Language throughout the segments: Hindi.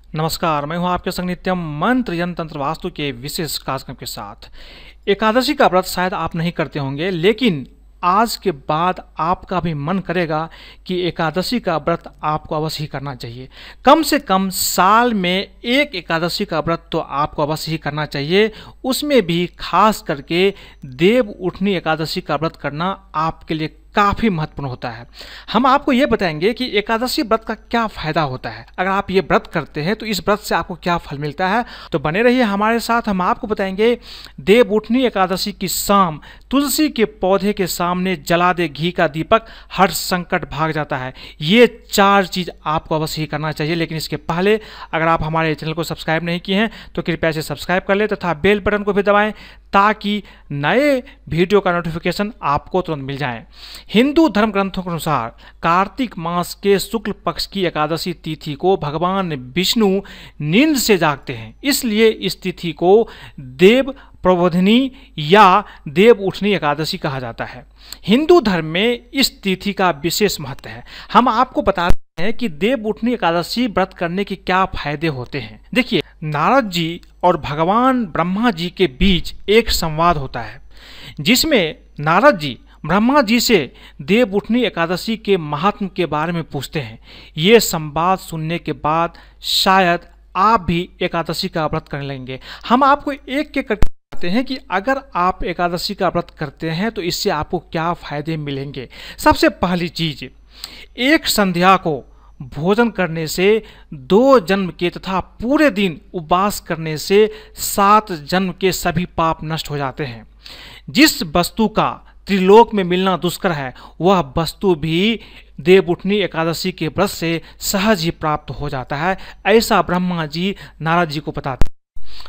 नमस्कार, मैं हूं आपके संग नित्यम मंत्र यंत्र तंत्र वास्तु के विशेष कार्यक्रम के साथ। एकादशी का व्रत शायद आप नहीं करते होंगे, लेकिन आज के बाद आपका भी मन करेगा कि एकादशी का व्रत आपको अवश्य ही करना चाहिए। कम से कम साल में एक एकादशी का व्रत तो आपको अवश्य ही करना चाहिए। उसमें भी खास करके देव उठनी एकादशी का व्रत करना आपके लिए काफ़ी महत्वपूर्ण होता है। हम आपको ये बताएंगे कि एकादशी व्रत का क्या फायदा होता है। अगर आप ये व्रत करते हैं तो इस व्रत से आपको क्या फल मिलता है। तो बने रहिए हमारे साथ। हम आपको बताएंगे देव उठनी एकादशी की शाम तुलसी के पौधे के सामने जला दे घी का दीपक, हर संकट भाग जाता है। ये 4 चीज़ आपको अवश्य ही करना चाहिए। लेकिन इसके पहले अगर आप हमारे चैनल को सब्सक्राइब नहीं किए हैं तो कृपया से सब्सक्राइब कर लें तथा बेल बटन को भी दबाएं ताकि नए वीडियो का नोटिफिकेशन आपको तुरंत मिल जाए। हिंदू धर्म ग्रंथों के अनुसार कार्तिक मास के शुक्ल पक्ष की एकादशी तिथि को भगवान विष्णु नींद से जागते हैं, इसलिए इस तिथि को देव प्रबोधिनी या देव उठनी एकादशी कहा जाता है। हिंदू धर्म में इस तिथि का विशेष महत्व है। हम आपको बताते हैं कि देव उठनी एकादशी व्रत करने के क्या फायदे होते हैं। देखिए, नारद जी और भगवान ब्रह्मा जी के बीच एक संवाद होता है जिसमें नारद जी ब्रह्मा जी से देव उठनी एकादशी के महात्म के बारे में पूछते हैं। ये संवाद सुनने के बाद शायद आप भी एकादशी का व्रत करने लगेंगे। हम आपको एक एक करके बताते हैं कि अगर आप एकादशी का व्रत करते हैं तो इससे आपको क्या फायदे मिलेंगे। सबसे पहली चीज, एक संध्या को भोजन करने से 2 जन्म के तथा पूरे दिन उपवास करने से 7 जन्म के सभी पाप नष्ट हो जाते हैं। जिस वस्तु का त्रिलोक में मिलना दुष्कर है, वह वस्तु भी देव उठनी एकादशी के व्रत से सहज ही प्राप्त हो जाता है। ऐसा ब्रह्मा जी नारद जी को बताते हैं।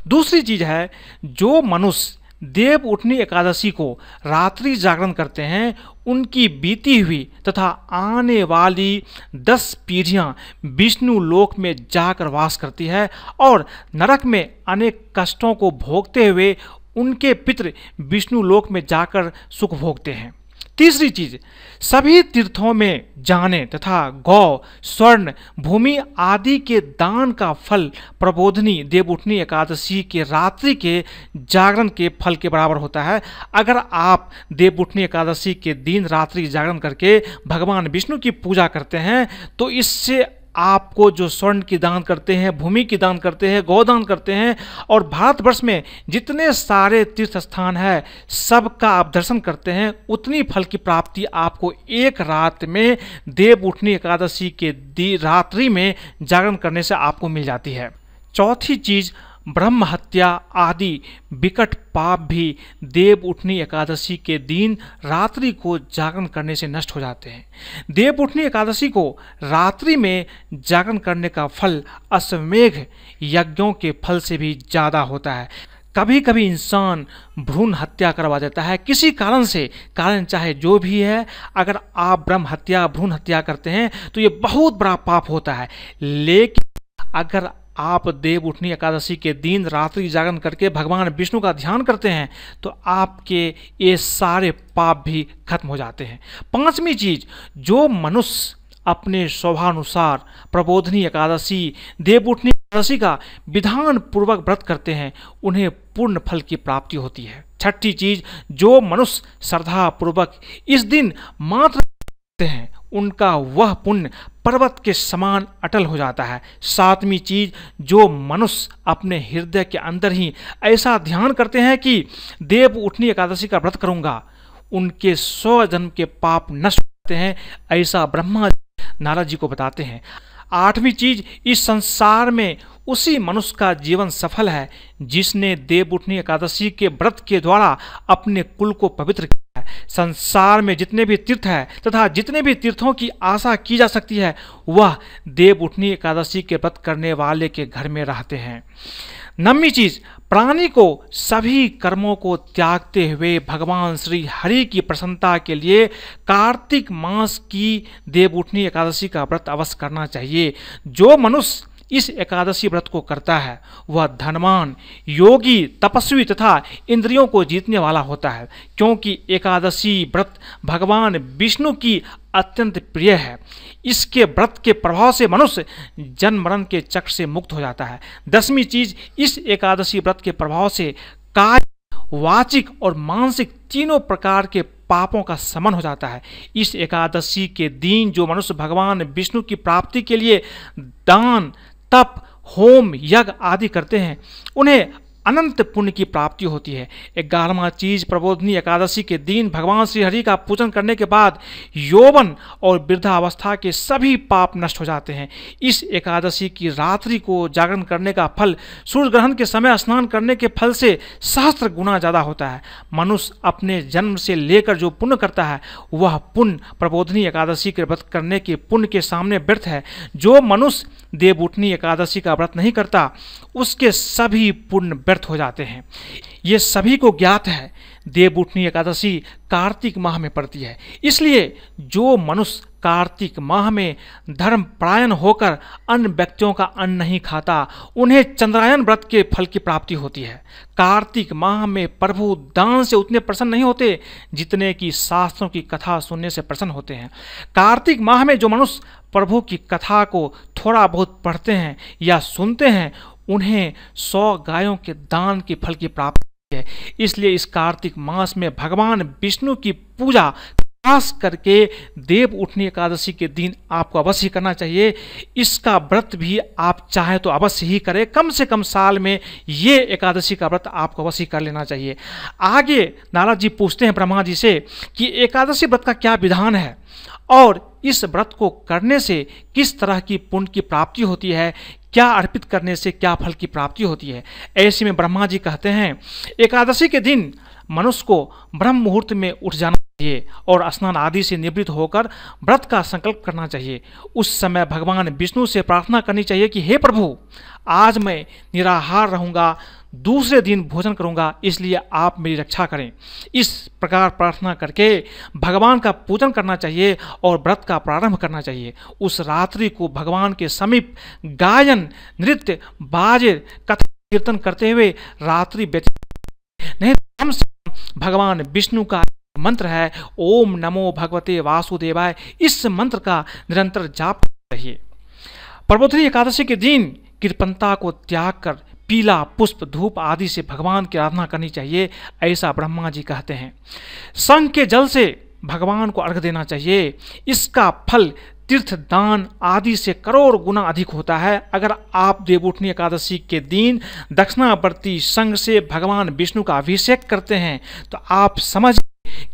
दूसरी चीज है, जो मनुष्य देव उठनी एकादशी को रात्रि जागरण करते हैं उनकी बीती हुई तथा आने वाली 10 पीढ़ियां विष्णु लोक में जाकर वास करती है और नरक में अनेक कष्टों को भोगते हुए उनके पितृ विष्णु लोक में जाकर सुख भोगते हैं। तीसरी चीज, सभी तीर्थों में जाने तथा गौ, स्वर्ण, भूमि आदि के दान का फल प्रबोधनी देव उठनी एकादशी के रात्रि के जागरण के फल के बराबर होता है। अगर आप देव उठनी एकादशी के दिन रात्रि जागरण करके भगवान विष्णु की पूजा करते हैं तो इससे आपको जो स्वर्ण की दान करते हैं, भूमि की दान करते हैं, गोदान करते हैं और भारतवर्ष में जितने सारे तीर्थ स्थान है सबका आप दर्शन करते हैं, उतनी फल की प्राप्ति आपको एक रात में देव उठनी एकादशी के रात्रि में जागरण करने से आपको मिल जाती है। चौथी चीज, ब्रह्म हत्या आदि विकट पाप भी देव उठनी एकादशी के दिन रात्रि को जागरण करने से नष्ट हो जाते हैं। देव उठनी एकादशी को रात्रि में जागरण करने का फल अश्वमेघ यज्ञों के फल से भी ज़्यादा होता है। कभी कभी इंसान भ्रूण हत्या करवा देता है किसी कारण से, कारण चाहे जो भी है। अगर आप ब्रह्म हत्या, भ्रूण हत्या करते हैं तो ये बहुत बड़ा पाप होता है। लेकिन अगर आप देव उठनी एकादशी के दिन रात्रि जागरण करके भगवान विष्णु का ध्यान करते हैं तो आपके ये सारे पाप भी खत्म हो जाते हैं। 5वीं चीज, जो मनुष्य अपने स्वभानुसार प्रबोधनी एकादशी, देव उठनी एकादशी का विधान पूर्वक व्रत करते हैं उन्हें पूर्ण फल की प्राप्ति होती है। 6ठी चीज, जो मनुष्य श्रद्धा पूर्वक इस दिन मात्र करते हैं उनका वह पुण्य पर्वत के समान अटल हो जाता है। 7वीं चीज, जो मनुष्य अपने हृदय के अंदर ही ऐसा ध्यान करते हैं कि देव उठनी एकादशी का व्रत करूंगा, उनके 100 जन्म के पाप नष्ट होते हैं। ऐसा ब्रह्मा नारद जी को बताते हैं। 8वीं चीज, इस संसार में उसी मनुष्य का जीवन सफल है जिसने देव उठनी एकादशी के व्रत के द्वारा अपने कुल को पवित्र किया है। संसार में जितने भी तीर्थ है तथा जितने भी तीर्थों की आशा की जा सकती है वह देव उठनी एकादशी के व्रत करने वाले के घर में रहते हैं। 9वीं चीज, प्राणी को सभी कर्मों को त्यागते हुए भगवान श्री हरि की प्रसन्नता के लिए कार्तिक मास की देव उठनी एकादशी का व्रत अवश्य करना चाहिए। जो मनुष्य इस एकादशी व्रत को करता है वह धनवान, योगी, तपस्वी तथा इंद्रियों को जीतने वाला होता है, क्योंकि एकादशी व्रत भगवान विष्णु की अत्यंत प्रिय है। इसके व्रत के प्रभाव से मनुष्य जन्म मरण के चक्र से मुक्त हो जाता है। 10वीं चीज, इस एकादशी व्रत के प्रभाव से कायिक, वाचिक और मानसिक तीनों प्रकार के पापों का शमन हो जाता है। इस एकादशी के दिन जो मनुष्य भगवान विष्णु की प्राप्ति के लिए दान, तप, होम, यज्ञ आदि करते हैं उन्हें अनंत पुण्य की प्राप्ति होती है। 11वां चीज, प्रबोधिनी एकादशी के दिन भगवान श्री हरि का पूजन करने के बाद यौवन और वृद्धावस्था के सभी पाप नष्ट हो जाते हैं। इस एकादशी की रात्रि को जागरण करने का फल सूर्य ग्रहण के समय स्नान करने के फल से सहस्त्र गुना ज़्यादा होता है। मनुष्य अपने जन्म से लेकर जो पुण्य करता है वह पुण्य प्रबोधिनी एकादशी के व्रत करने के पुण्य के सामने व्यर्थ है। जो मनुष्य देवउठनी एकादशी का व्रत नहीं करता उसके सभी पुण्य व्यर्थ हो जाते हैं। ये सभी को ज्ञात है देवउठनी एकादशी कार्तिक माह में पड़ती है, इसलिए जो मनुष्य कार्तिक माह में धर्मपरायण होकर अन्य व्यक्तियों का अन्न नहीं खाता उन्हें चंद्रायन व्रत के फल की प्राप्ति होती है। कार्तिक माह में प्रभु दान से उतने प्रसन्न नहीं होते जितने कि शास्त्रों की कथा सुनने से प्रसन्न होते हैं। कार्तिक माह में जो मनुष्य प्रभु की कथा को थोड़ा बहुत पढ़ते हैं या सुनते हैं उन्हें 100 गायों के दान के फल की प्राप्ति है। इसलिए इस कार्तिक मास में भगवान विष्णु की पूजा खास करके देवउठनी एकादशी के दिन आपको अवश्य करना चाहिए। इसका व्रत भी आप चाहे तो अवश्य ही करें, कम से कम साल में ये एकादशी का व्रत आपको अवश्य कर लेना चाहिए। आगे नारद जी पूछते हैं ब्रह्मा जी से कि एकादशी व्रत का क्या विधान है और इस व्रत को करने से किस तरह की पुण्य की प्राप्ति होती है, क्या अर्पित करने से क्या फल की प्राप्ति होती है। ऐसे में ब्रह्मा जी कहते हैं एकादशी के दिन मनुष्य को ब्रह्म मुहूर्त में उठ जाना चाहिए और स्नान आदि से निवृत्त होकर व्रत का संकल्प करना चाहिए। उस समय भगवान विष्णु से प्रार्थना करनी चाहिए कि हे प्रभु, आज मैं निराहार रहूँगा, दूसरे दिन भोजन करूंगा, इसलिए आप मेरी रक्षा करें। इस प्रकार प्रार्थना करके भगवान का पूजन करना चाहिए और व्रत का प्रारंभ करना चाहिए। उस रात्रि को भगवान के समीप गायन, नृत्य, बाजे, कथा कीर्तन करते हुए रात्रि व्यतीत नहीं। कम से कम भगवान विष्णु का मंत्र है ओम नमो भगवते वासुदेवाय, इस मंत्र का निरंतर जाप करना चाहिए। प्रबोधिनी एकादशी के दिन कृपणता को त्याग कर पीला पुष्प, धूप आदि से भगवान की आराधना करनी चाहिए, ऐसा ब्रह्मा जी कहते हैं। संग के जल से भगवान को अर्घ्य देना चाहिए। इसका फल तीर्थ दान आदि से करोड़ गुना अधिक होता है। अगर आप देवउठनी एकादशी के दिन दक्षिणावर्ती संग से भगवान विष्णु का अभिषेक करते हैं तो आप समझ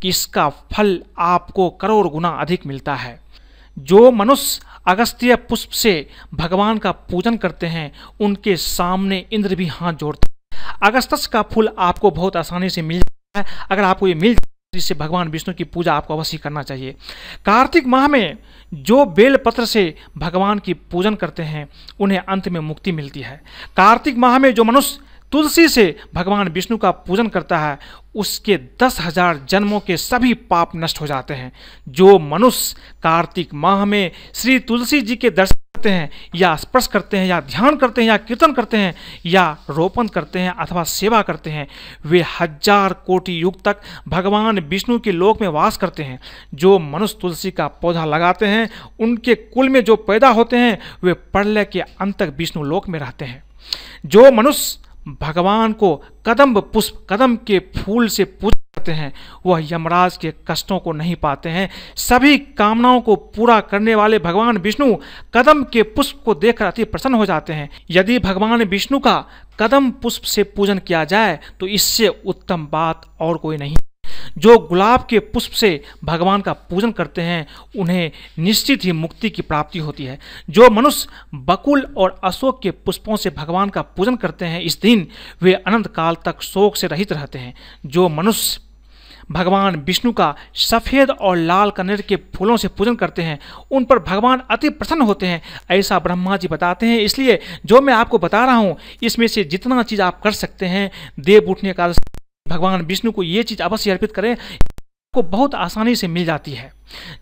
कि इसका फल आपको करोड़ गुना अधिक मिलता है। जो मनुष्य अगस्त्य पुष्प से भगवान का पूजन करते हैं उनके सामने इंद्र भी हाथ जोड़ते हैं। अगस्त्य का फूल आपको बहुत आसानी से मिल जाता है। अगर आपको ये मिल जाए तो इससे भगवान विष्णु की पूजा आपको अवश्य करना चाहिए। कार्तिक माह में जो बेल पत्र से भगवान की पूजन करते हैं उन्हें अंत में मुक्ति मिलती है। कार्तिक माह में जो मनुष्य तुलसी से भगवान विष्णु का पूजन करता है उसके 10,000 जन्मों के सभी पाप नष्ट हो जाते हैं। जो मनुष्य कार्तिक माह में श्री तुलसी जी के दर्शन करते हैं या स्पर्श करते हैं या ध्यान करते हैं या कीर्तन करते हैं या रोपण करते हैं अथवा सेवा करते हैं वे 1000 कोटि युग तक भगवान विष्णु के लोक में वास करते हैं। जो मनुष्य तुलसी का पौधा लगाते हैं उनके कुल में जो पैदा होते हैं वे प्रलय के अंत तक विष्णु लोक में रहते हैं। जो मनुष्य भगवान को कदम्ब पुष्प, कदम के फूल से पूजा करते हैं वह यमराज के कष्टों को नहीं पाते हैं। सभी कामनाओं को पूरा करने वाले भगवान विष्णु कदम के पुष्प को देखकर अति प्रसन्न हो जाते हैं। यदि भगवान विष्णु का कदम पुष्प से पूजन किया जाए तो इससे उत्तम बात और कोई नहीं। जो गुलाब के पुष्प से भगवान का पूजन करते हैं उन्हें निश्चित ही मुक्ति की प्राप्ति होती है। जो मनुष्य बकुल और अशोक के पुष्पों से भगवान का पूजन करते हैं इस दिन वे अनंत काल तक शोक से रहित रहते हैं। जो मनुष्य भगवान विष्णु का सफ़ेद और लाल कनेर के फूलों से पूजन करते हैं उन पर भगवान अति प्रसन्न होते हैं, ऐसा ब्रह्मा जी बताते हैं। इसलिए जो मैं आपको बता रहा हूँ इसमें से जितना चीज़ आप कर सकते हैं देवउठनी एकादशी भगवान विष्णु को ये चीज़ अवश्य अर्पित करें, आपको बहुत आसानी से मिल जाती है।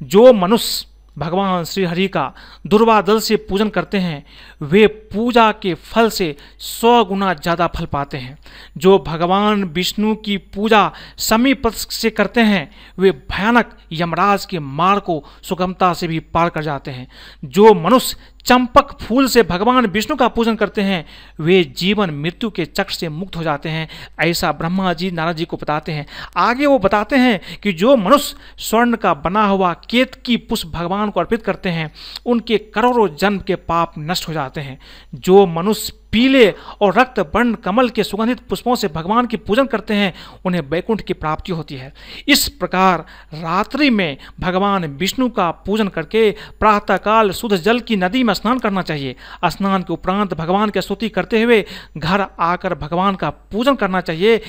जो मनुष्य भगवान श्री हरि का दुर्वा दल से पूजन करते हैं वे पूजा के फल से 100 गुना ज़्यादा फल पाते हैं। जो भगवान विष्णु की पूजा समीप से करते हैं वे भयानक यमराज के मार्ग को सुगमता से भी पार कर जाते हैं। जो मनुष्य चंपक फूल से भगवान विष्णु का पूजन करते हैं वे जीवन मृत्यु के चक्र से मुक्त हो जाते हैं, ऐसा ब्रह्मा जी नारद जी को बताते हैं। आगे वो बताते हैं कि जो मनुष्य स्वर्ण का बना हुआ केतकी पुष्प भगवान को अर्पित करते हैं उनके करोड़ों जन्म के पाप नष्ट हो जाते हैं। जो मनुष्य पीले और रक्त वर्ण कमल के सुगंधित पुष्पों से भगवान की पूजन करते हैं उन्हें वैकुंठ की प्राप्ति होती है। इस प्रकार रात्रि में भगवान विष्णु का पूजन करके प्रातःकाल शुद्ध जल की नदी में स्नान करना चाहिए। स्नान के उपरांत भगवान की स्तुति करते हुए घर आकर भगवान का पूजन करना चाहिए।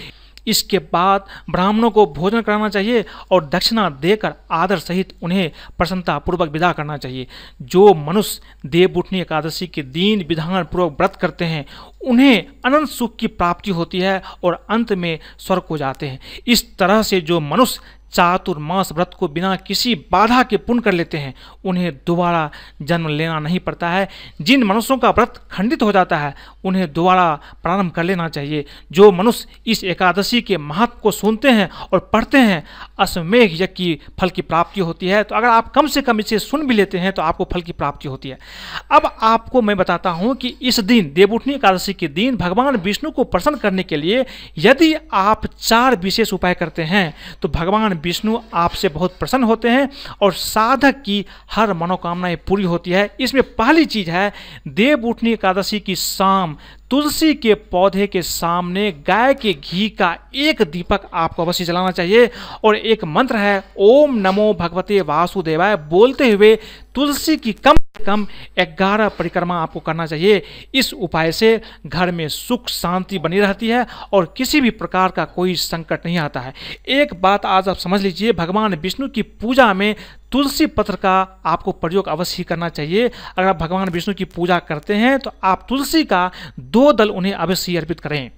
इसके बाद ब्राह्मणों को भोजन कराना चाहिए और दक्षिणा देकर आदर सहित उन्हें प्रसन्नतापूर्वक विदा करना चाहिए। जो मनुष्य देवउठनी एकादशी के दिन विधान पूर्वक व्रत करते हैं उन्हें अनंत सुख की प्राप्ति होती है और अंत में स्वर्ग को जाते हैं। इस तरह से जो मनुष्य चातुर्मास व्रत को बिना किसी बाधा के पूर्ण कर लेते हैं उन्हें दोबारा जन्म लेना नहीं पड़ता है। जिन मनुष्यों का व्रत खंडित हो जाता है उन्हें दोबारा प्रारंभ कर लेना चाहिए। जो मनुष्य इस एकादशी के महत्व को सुनते हैं और पढ़ते हैं अश्वमेघ यज्ञ की फल की प्राप्ति होती है। तो अगर आप कम से कम इसे सुन भी लेते हैं तो आपको फल की प्राप्ति होती है। अब आपको मैं बताता हूँ कि इस दिन देवउठनी एकादशी के दिन भगवान विष्णु को प्रसन्न करने के लिए यदि आप 4 विशेष उपाय करते हैं तो भगवान विष्णु आपसे बहुत प्रसन्न होते हैं और साधक की हर मनोकामनाएं पूरी होती है। इसमें पहली चीज है देवउठनी एकादशी की शाम तुलसी के पौधे के सामने गाय के घी का एक दीपक आपको अवश्य जलाना चाहिए और एक मंत्र है ओम नमो भगवते वासुदेवाय बोलते हुए तुलसी की कम से कम 11 परिक्रमा आपको करना चाहिए। इस उपाय से घर में सुख शांति बनी रहती है और किसी भी प्रकार का कोई संकट नहीं आता है। एक बात आज आप समझ लीजिए, भगवान विष्णु की पूजा में तुलसी पत्र का आपको प्रयोग अवश्य ही करना चाहिए। अगर आप भगवान विष्णु की पूजा करते हैं तो आप तुलसी का 2 दल उन्हें अवश्य ही अर्पित करें।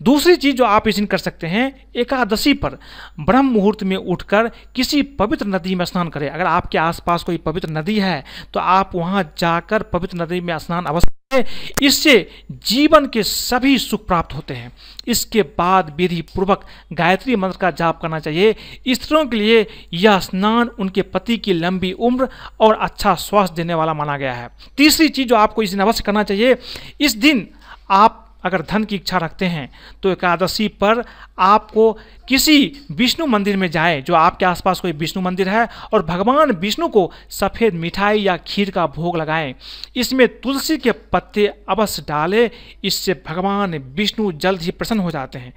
दूसरी चीज जो आप इस दिन कर सकते हैं, एकादशी पर ब्रह्म मुहूर्त में उठकर किसी पवित्र नदी में स्नान करें। अगर आपके आसपास कोई पवित्र नदी है तो आप वहां जाकर पवित्र नदी में स्नान अवश्य, इससे जीवन के सभी सुख प्राप्त होते हैं। इसके बाद विधि पूर्वक गायत्री मंत्र का जाप करना चाहिए। स्त्रियों के लिए यह स्नान उनके पति की लंबी उम्र और अच्छा स्वास्थ्य देने वाला माना गया है। तीसरी चीज जो आपको इस दिन अवश्य करना चाहिए, इस दिन आप अगर धन की इच्छा रखते हैं तो एकादशी पर आपको किसी विष्णु मंदिर में जाएं, जो आपके आसपास कोई विष्णु मंदिर है, और भगवान विष्णु को सफ़ेद मिठाई या खीर का भोग लगाएं। इसमें तुलसी के पत्ते अवश्य डालें, इससे भगवान विष्णु जल्द ही प्रसन्न हो जाते हैं।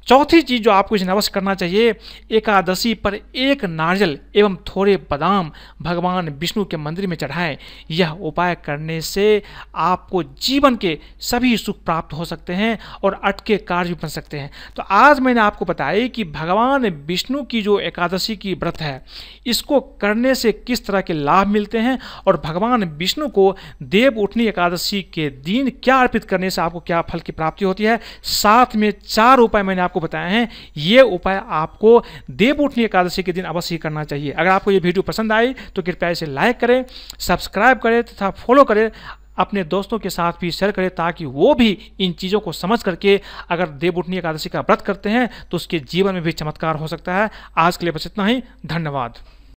चौथी चीज जो आपको इस दिन अवश्य करना चाहिए, एकादशी पर एक नारियल एवं थोड़े बादाम भगवान विष्णु के मंदिर में चढ़ाएं। यह उपाय करने से आपको जीवन के सभी सुख प्राप्त हो सकते हैं और अटके कार्य भी बन सकते हैं। तो आज मैंने आपको बताया कि भगवान विष्णु की जो एकादशी की व्रत है इसको करने से किस तरह के लाभ मिलते हैं और भगवान विष्णु को देवउठनी एकादशी के दिन क्या अर्पित करने से आपको क्या फल की प्राप्ति होती है। साथ में 4 उपाय मैंने आपको बताए हैं। ये उपाय आपको देवउठनी एकादशी के दिन अवश्य ही करना चाहिए। अगर आपको ये वीडियो पसंद आई तो कृपया इसे लाइक करें, सब्सक्राइब करें तथा फॉलो करें। अपने दोस्तों के साथ भी शेयर करें ताकि वो भी इन चीज़ों को समझ करके अगर देवउठनी एकादशी का व्रत करते हैं तो उसके जीवन में भी चमत्कार हो सकता है। आज के लिए बस इतना ही। धन्यवाद।